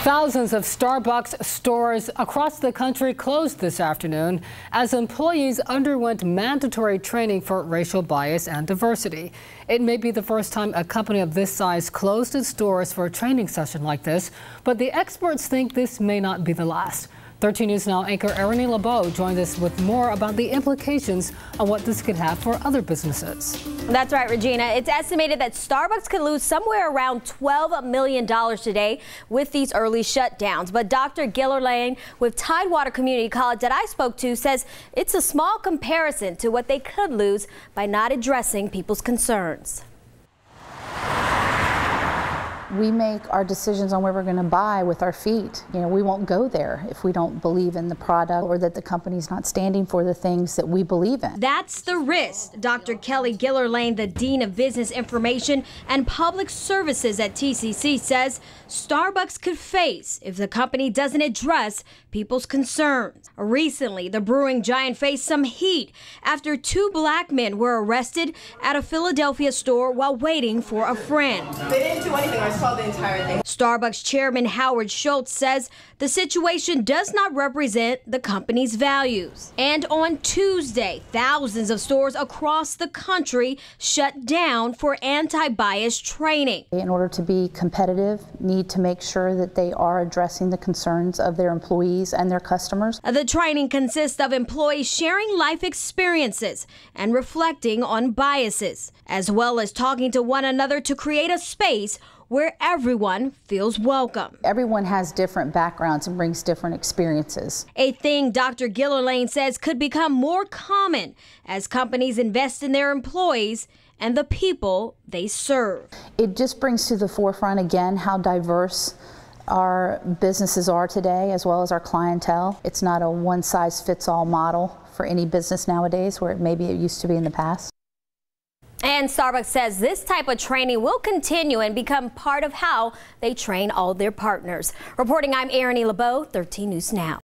Thousands of Starbucks stores across the country closed this afternoon as employees underwent mandatory training for racial bias and diversity. It may be the first time a company of this size closed its doors for a training session like this, but the experts think this may not be the last. 13 News Now anchor Erin LeBeau joined us with more about the implications on what this could have for other businesses. That's right, Regina. It's estimated that Starbucks could lose somewhere around $12 million today with these early shutdowns. But Dr. Gillerlane with Tidewater Community College that I spoke to says it's a small comparison to what they could lose by not addressing people's concerns. We make our decisions on where we're going to buy with our feet. We won't go there if we don't believe in the product or that the company's not standing for the things that we believe in. That's the risk Dr. Kelly Gillerlane, the Dean of Business Information and Public Services at TCC, says Starbucks could face if the company doesn't address people's concerns. Recently, the brewing giant faced some heat after two black men were arrested at a Philadelphia store while waiting for a friend. They didn't do anything. I saw the entire thing. Starbucks chairman Howard Schultz says the situation does not represent the company's values. And on Tuesday, thousands of stores across the country shut down for anti-bias training. In order to be competitive, need to make sure that they are addressing the concerns of their employees and their customers. The training consists of employees sharing life experiences and reflecting on biases, as well as talking to one another to create a space where everyone feels welcome. Everyone has different backgrounds and brings different experiences. A thing Dr. Gillerlane says could become more common as companies invest in their employees and the people they serve. It just brings to the forefront again how diverse our businesses are today, as well as our clientele. It's not a one-size-fits-all model for any business nowadays, where maybe it used to be in the past. And Starbucks says this type of training will continue and become part of how they train all their partners. Reporting, I'm Erin LeBeau, 13 News Now.